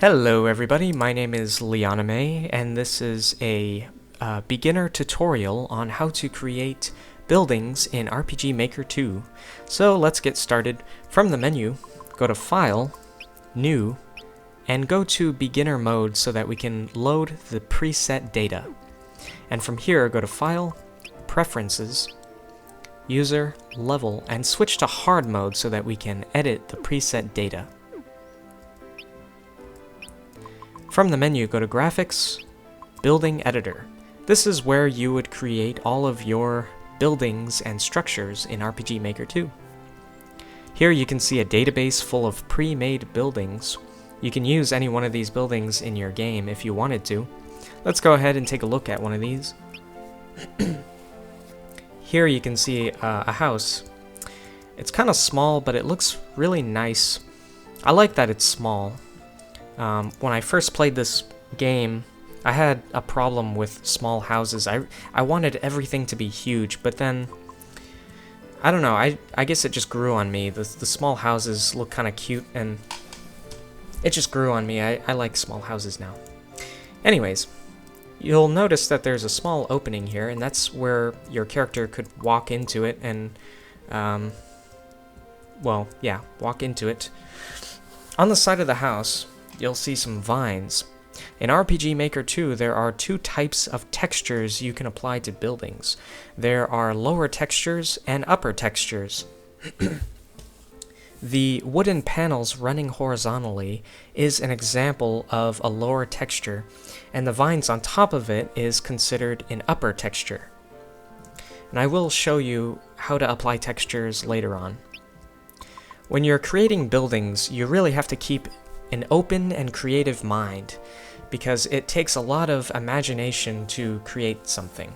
Hello everybody, my name is Leoname, and this is a beginner tutorial on how to create buildings in RPG Maker 2. So let's get started. From the menu, go to File, New, and go to Beginner Mode so that we can load the preset data. And from here, go to File, Preferences, User, Level, and switch to Hard Mode so that we can edit the preset data. From the menu, go to Graphics, Building Editor. This is where you would create all of your buildings and structures in RPG Maker 2. Here you can see a database full of pre-made buildings. You can use any one of these buildings in your game if you wanted to. Let's go ahead and take a look at one of these. Here you can see a house. It's kind of small, but it looks really nice. I like that it's small. When I first played this game, I had a problem with small houses. I wanted everything to be huge, but then, I don't know, I guess it just grew on me. The small houses look kind of cute, and it just grew on me. I like small houses now. Anyways, you'll notice that there's a small opening here, and that's where your character could walk into it and, walk into it. On the side of the house, you'll see some vines. In RPG Maker 2, there are two types of textures you can apply to buildings. There are lower textures and upper textures. The wooden panels running horizontally is an example of a lower texture, and the vines on top of it is considered an upper texture. And I will show you how to apply textures later on. When you're creating buildings, you really have to keep an open and creative mind, because it takes a lot of imagination to create something.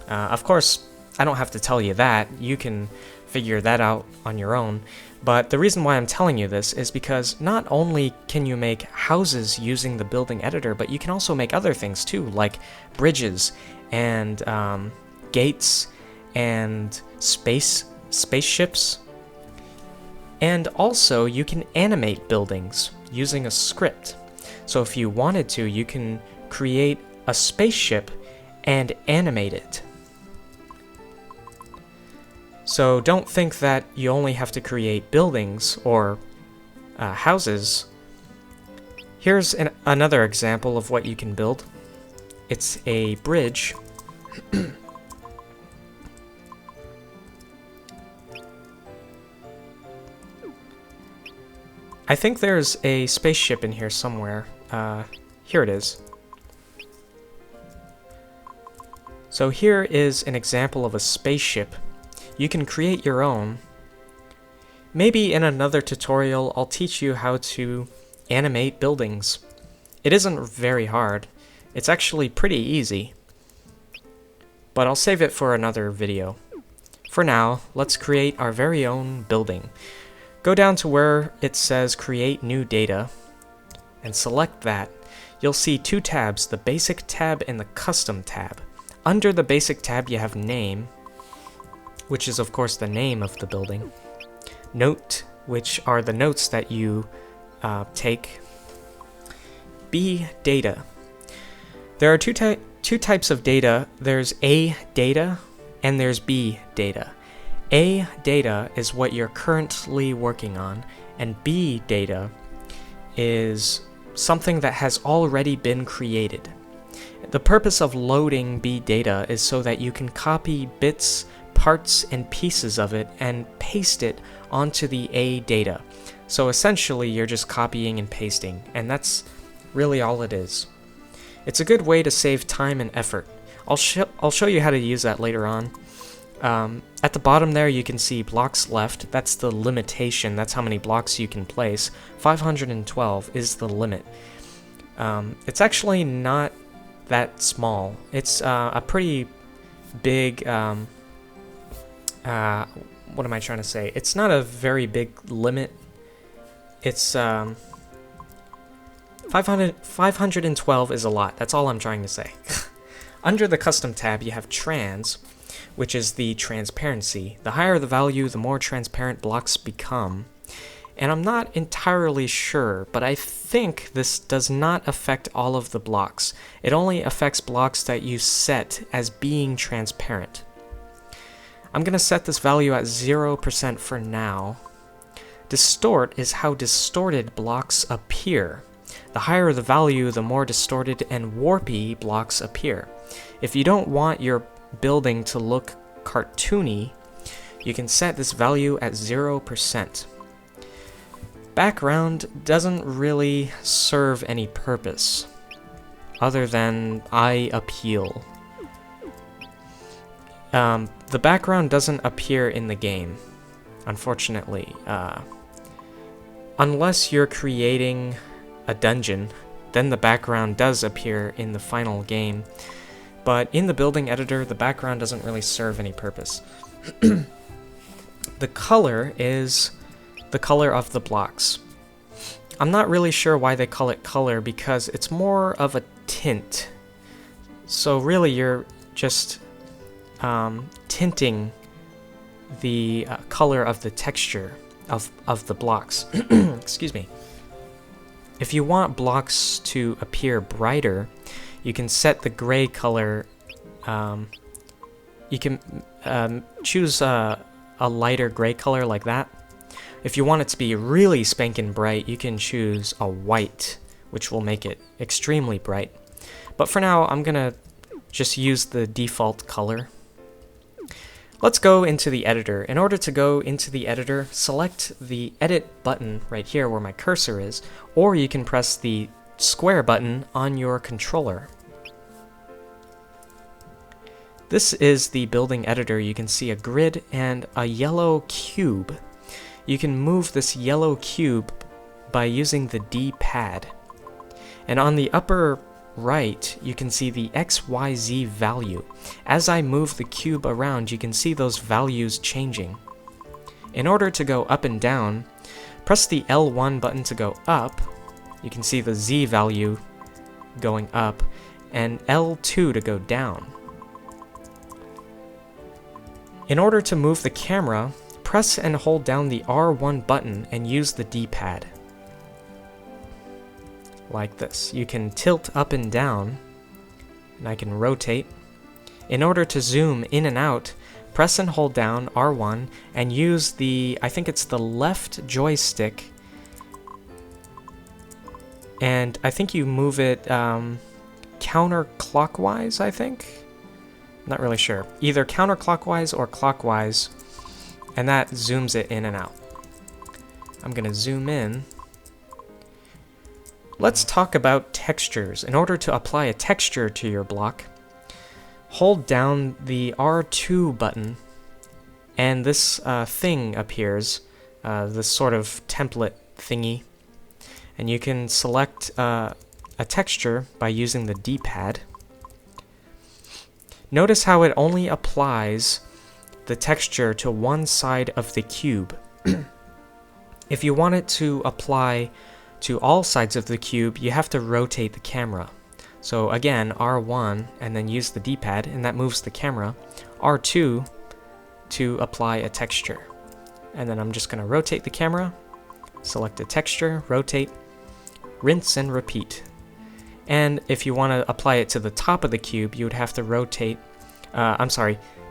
Of course, I don't have to tell you that. You can figure that out on your own. But the reason why I'm telling you this is because not only can you make houses using the building editor, but you can also make other things too, like bridges and gates and spaceships. And also, you can animate buildings using a script. So if you wanted to, you can create a spaceship and animate it. So don't think that you only have to create buildings or houses. Here's another example of what you can build. It's a bridge. I think there's a spaceship in here somewhere. Here it is. So here is an example of a spaceship. You can create your own. Maybe in another tutorial, I'll teach you how to animate buildings. It isn't very hard. It's actually pretty easy. But I'll save it for another video. For now, let's create our very own building. Go down to where it says Create New Data, and select that. You'll see two tabs, the Basic tab and the Custom tab. Under the Basic tab, you have Name, which is of course the name of the building. Note, which are the notes that you take. B Data. There are two types of data. There's A Data and there's B Data. A data is what you're currently working on, and B data is something that has already been created. The purpose of loading B data is so that you can copy bits, parts, and pieces of it and paste it onto the A data. So essentially, you're just copying and pasting, and that's really all it is. It's a good way to save time and effort. I'll show you how to use that later on. At the bottom there, you can see blocks left. That's the limitation. That's how many blocks you can place. 512 is the limit. It's actually not that small. It's a pretty big, what am I trying to say? It's not a very big limit. It's 512 is a lot. That's all I'm trying to say. Under the Custom tab, you have Trans, which is the transparency. The higher the value, the more transparent blocks become. And I'm not entirely sure, but I think this does not affect all of the blocks. It only affects blocks that you set as being transparent. I'm going to set this value at 0% for now. Distort is how distorted blocks appear. The higher the value, the more distorted and warpy blocks appear. If you don't want your building to look cartoony, you can set this value at 0%. Background doesn't really serve any purpose other than eye appeal. The background doesn't appear in the game, unfortunately. Unless you're creating a dungeon, then the background does appear in the final game. But in the building editor, the background doesn't really serve any purpose. The color is the color of the blocks. I'm not really sure why they call it color because it's more of a tint. So really you're just tinting the color of the texture of the blocks. Excuse me. If you want blocks to appear brighter, you can set the gray color. You can choose a lighter gray color like that. If you want it to be really spankin' bright, you can choose a white, which will make it extremely bright. But for now, I'm gonna just use the default color. Let's go into the editor. In order to go into the editor, select the edit button right here where my cursor is, or you can press the square button on your controller. This is the building editor. You can see a grid and a yellow cube. You can move this yellow cube by using the D-pad. And on the upper right, you can see the XYZ value. As I move the cube around, you can see those values changing. In order to go up and down, press the L1 button to go up. You can see the Z value going up, and L2 to go down. In order to move the camera, press and hold down the R1 button and use the D-pad. Like this. You can tilt up and down, and I can rotate. In order to zoom in and out, press and hold down R1 and use the, I think it's the left joystick, and I think you move it counterclockwise, I think? Not really sure. Either counterclockwise or clockwise, and that zooms it in and out. I'm gonna zoom in. Let's talk about textures. In order to apply a texture to your block, hold down the R2 button, and this thing appears, this sort of template thingy, and you can select a texture by using the D-pad. Notice how it only applies the texture to one side of the cube. If you want it to apply to all sides of the cube, you have to rotate the camera. So again, R1 and then use the D-pad, and that moves the camera. R2 to apply a texture. And then I'm just going to rotate the camera, select a texture, rotate, rinse and repeat. And if you want to apply it to the top of the cube, you would have to rotate,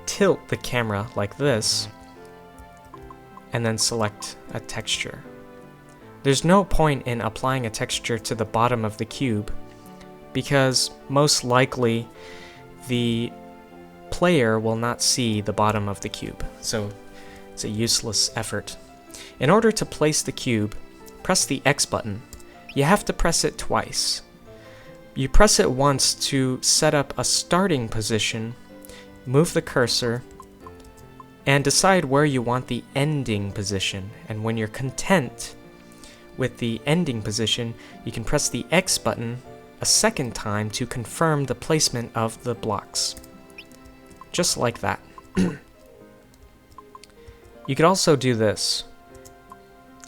tilt the camera like this, and then select a texture. There's no point in applying a texture to the bottom of the cube, because most likely the player will not see the bottom of the cube, so it's a useless effort. In order to place the cube, press the X button. You have to press it twice. You press it once to set up a starting position, move the cursor, and decide where you want the ending position. And when you're content with the ending position, you can press the X button a second time to confirm the placement of the blocks. Just like that. You could also do this.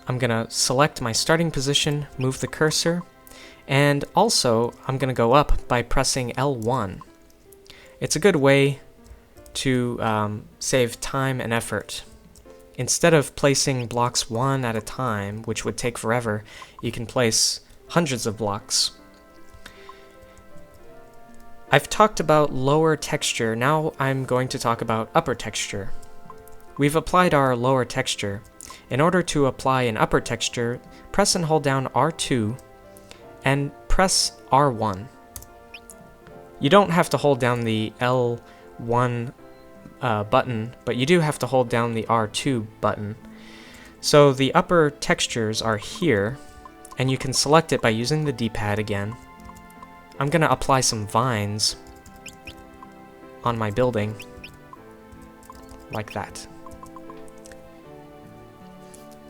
I'm gonna select my starting position, move the cursor, and also I'm gonna go up by pressing L1. It's a good way to save time and effort. instead of placing blocks one at a time, which would take forever, you can place hundreds of blocks. I've talked about lower texture, now I'm going to talk about upper texture. We've applied our lower texture. In order to apply an upper texture, press and hold down R2 and press R1. You don't have to hold down the L1 button, but you do have to hold down the R2 button. So the upper textures are here, and you can select it by using the D-pad again. I'm going to apply some vines on my building, like that.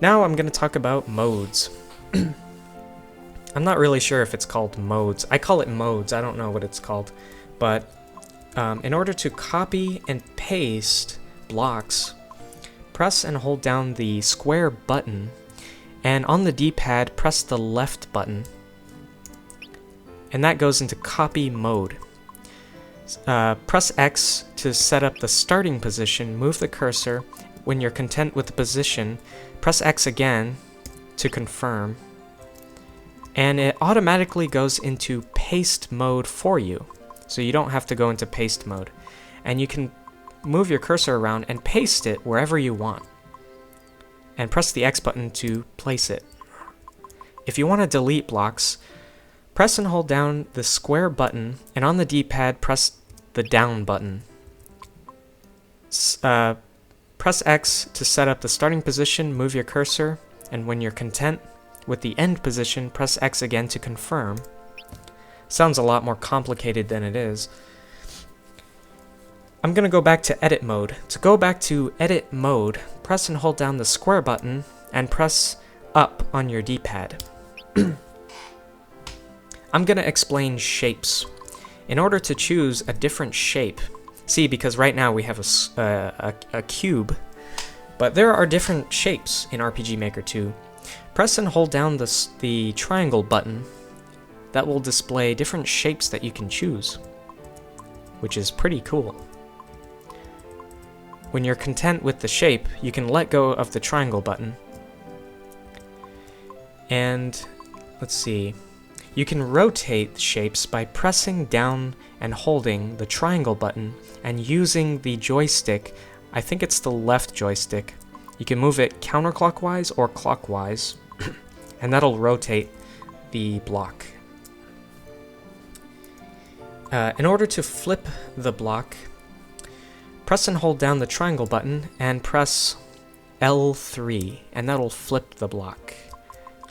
Now I'm going to talk about modes. I'm not really sure if it's called modes. I call it modes, I don't know what it's called. But in order to copy and paste blocks, press and hold down the square button, and on the D-pad, press the left button. And that goes into copy mode. Press X to set up the starting position, move the cursor. When you're content with the position, press X again to confirm. And it automatically goes into paste mode for you. So you don't have to go into paste mode. And you can move your cursor around and paste it wherever you want. And press the X button to place it. If you want to delete blocks, press and hold down the square button, and on the D-pad, press the down button. Press X to set up the starting position, move your cursor, and when you're content with the end position, press X again to confirm. Sounds a lot more complicated than it is. I'm going to go back to edit mode. To go back to edit mode, press and hold down the square button and press up on your D-pad. I'm going to explain shapes. In order to choose a different shape, see, because right now we have a cube, but there are different shapes in RPG Maker 2. Press and hold down the triangle button. That will display different shapes that you can choose, which is pretty cool. When you're content with the shape, you can let go of the triangle button. And let's see. You can rotate shapes by pressing down and holding the triangle button and using the joystick. I think it's the left joystick. You can move it counterclockwise or clockwise, and that'll rotate the block. In order to flip the block, press and hold down the triangle button and press L3, and that'll flip the block.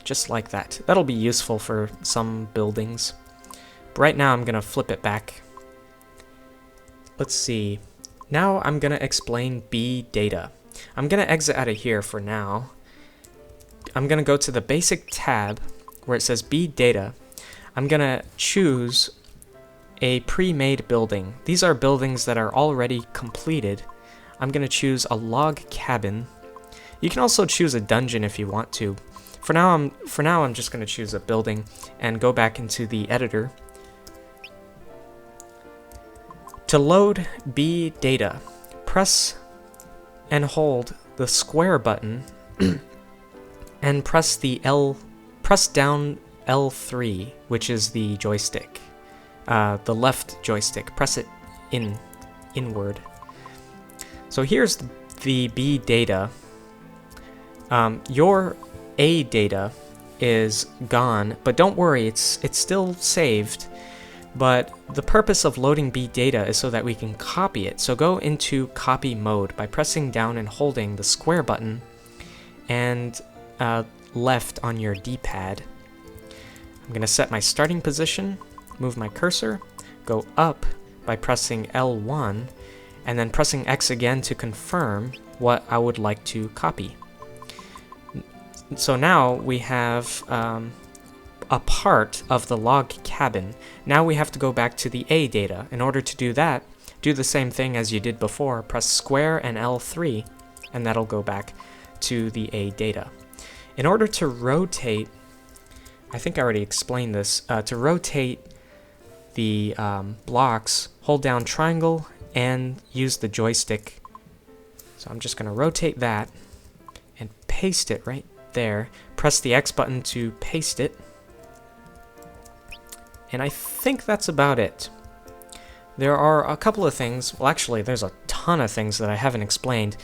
Just like that. That'll be useful for some buildings. But right now I'm going to flip it back. Let's see. Now I'm going to explain B data. I'm going to exit out of here for now. I'm going to go to the basic tab where it says B data. I'm going to choose a pre-made building. These are buildings that are already completed. I'm going to choose a log cabin. You can also choose a dungeon if you want to. For now, I'm just going to choose a building and go back into the editor. To load B data, press and hold the square button and press down L3, which is the joystick, the left joystick. Press it inward. So here's the B data. Your A data is gone, but don't worry, it's still saved. But the purpose of loading B data is so that we can copy it. So go into copy mode by pressing down and holding the square button and left on your D-pad. I'm going to set my starting position, move my cursor, go up by pressing L1, and then pressing X again to confirm what I would like to copy. So now we have a part of the log cabin. Now we have to go back to the A data. In order to do that, do the same thing as you did before. Press square and L3, and that'll go back to the A data. In order to rotate, I think I already explained this, to rotate the blocks, hold down triangle and use the joystick. So I'm just going to rotate that. paste it right there. Press the X button to paste it. And I think that's about it. There are a couple of things, well actually there's a ton of things that I haven't explained,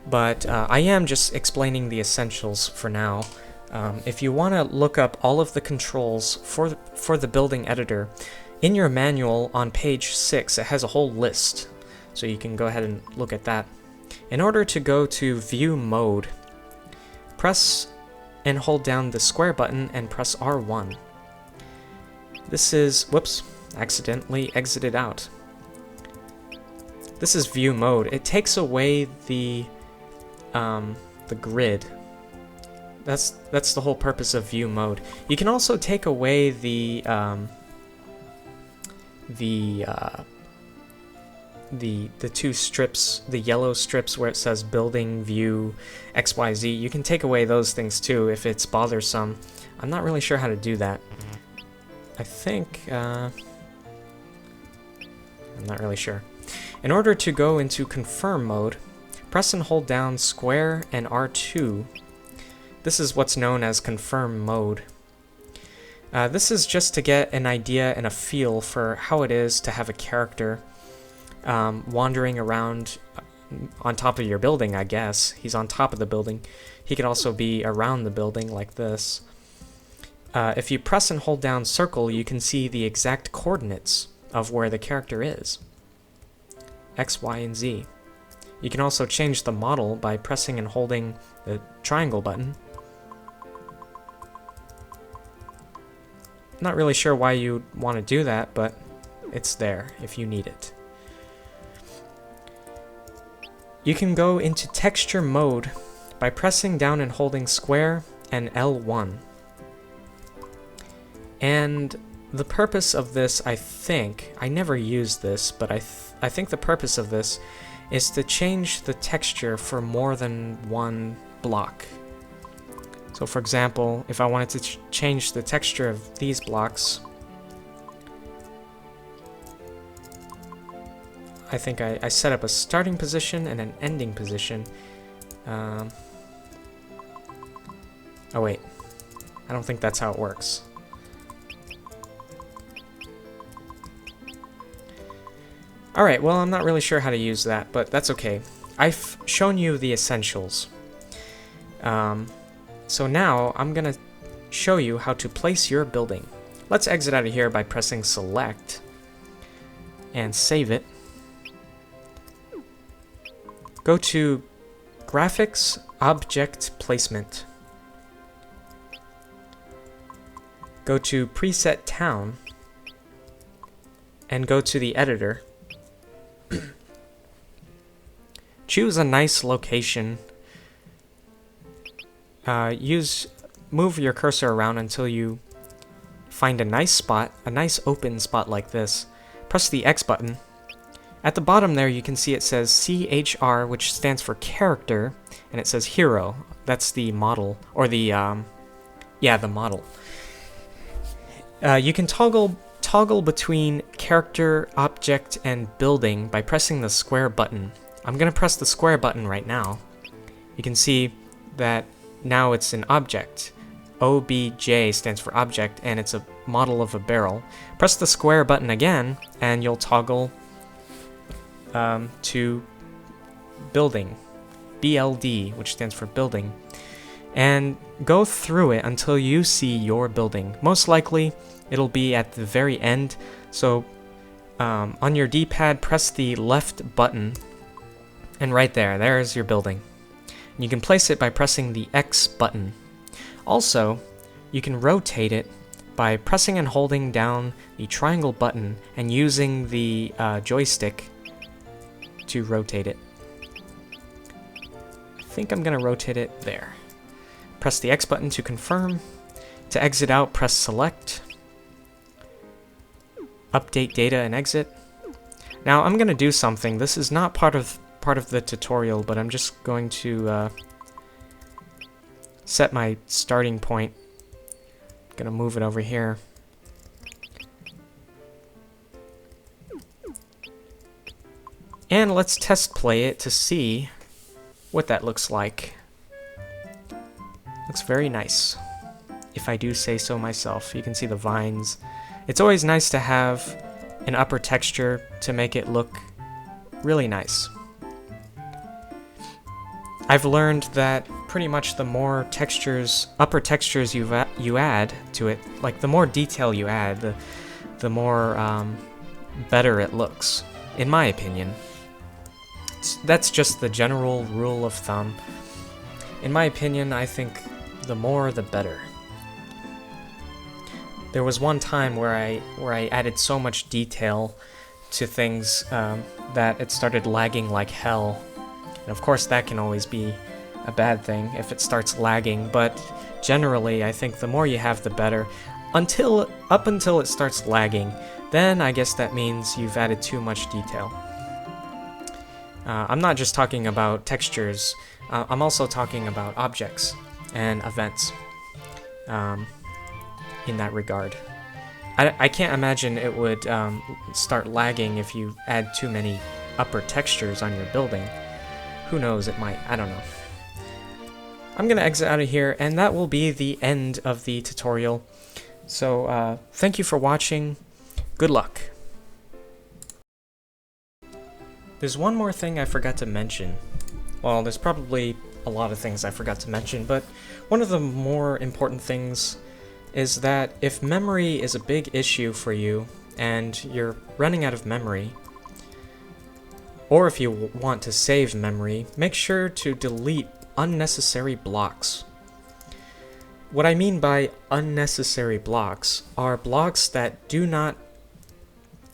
but I am just explaining the essentials for now. If you want to look up all of the controls for the building editor, in your manual on page 6 it has a whole list, so you can go ahead and look at that. In order to go to view mode, press and hold down the square button and press R1. This is, whoops, accidentally exited out. This is view mode. It takes away the grid. That's the whole purpose of view mode. You can also take away the two strips, the yellow strips where it says building view XYZ. You can take away those things too if it's bothersome. I'm not really sure how to do that. I think I'm not really sure. In order to go into confirm mode, press and hold down square and R2. This is what's known as confirm mode. This is just to get an idea and a feel for how it is to have a character wandering around on top of your building, I guess. He's on top of the building. He could also be around the building like this. If you press and hold down circle, you can see the exact coordinates of where the character is. X, Y, and Z. You can also change the model by pressing and holding the triangle button. Not really sure why you want to do that, but it's there if you need it. You can go into texture mode by pressing down and holding square and L1. And the purpose of this, I think, I never used this, but I think the purpose of this is to change the texture for more than one block. So for example, if I wanted to change the texture of these blocks, I think I set up a starting position and an ending position. Oh wait, I don't think that's how it works. Alright, well I'm not really sure how to use that, but that's okay. I've shown you the essentials. So now I'm gonna show you how to place your building. Let's exit out of here by pressing select and save it. Go to Graphics, Object Placement. Go to Preset Town and go to the editor. Choose a nice location. Move your cursor around until you find a nice spot, a nice open spot like this. Press the X button. At the bottom there you can see it says CHR, which stands for character, and it says hero. That's the model, or the model. You can toggle between character, object, and building by pressing the square button. I'm going to press the square button right now. You can see that now it's an object. OBJ stands for object, and it's a model of a barrel. Press the square button again, and you'll toggle to building. BLD, which stands for building. And go through it until you see your building. Most likely, it'll be at the very end. So on your D-pad, press the left button, and right there's your building. And you can place it by pressing the X button. Also, you can rotate it by pressing and holding down the triangle button and using the joystick to rotate it. I think I'm going to rotate it there. Press the X button to confirm. To exit out, press select. Update data and exit. Now I'm going to do something. This is not part of the tutorial, but I'm just going to set my starting point. I'm going to move it over here. And let's test play it to see what that looks like. Looks very nice, if I do say so myself. You can see the vines. It's always nice to have an upper texture to make it look really nice. I've learned that pretty much the more textures, upper textures you add to it, like the more detail you add, the more better it looks, in my opinion. That's just the general rule of thumb. In my opinion, I think the more the better. There was one time where I added so much detail to things that it started lagging like hell. And of course that can always be a bad thing if it starts lagging, but generally I think the more you have the better. Up until it starts lagging, then I guess that means you've added too much detail. I'm not just talking about textures, I'm also talking about objects and events in that regard. I can't imagine it would start lagging if you add too many upper textures on your building. Who knows, it might, I don't know. I'm gonna exit out of here, and that will be the end of the tutorial. So, thank you for watching. Good luck. There's one more thing I forgot to mention. Well, there's probably a lot of things I forgot to mention, but one of the more important things is that if memory is a big issue for you, and you're running out of memory, or if you want to save memory, make sure to delete unnecessary blocks. What I mean by unnecessary blocks are blocks that do not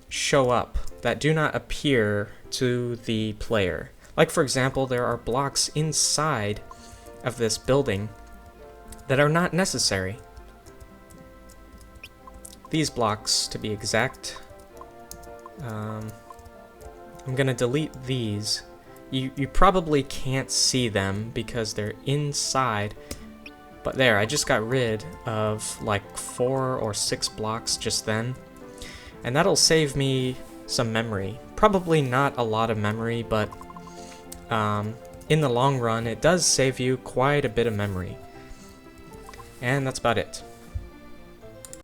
show up, that do not appear to the player. Like, for example, there are blocks inside of this building that are not necessary. These blocks, to be exact. I'm gonna delete these. You probably can't see them because they're inside, but there, I just got rid of like 4 or 6 blocks just then, and that'll save me some memory. Probably not a lot of memory, but in the long run, it does save you quite a bit of memory. And that's about it.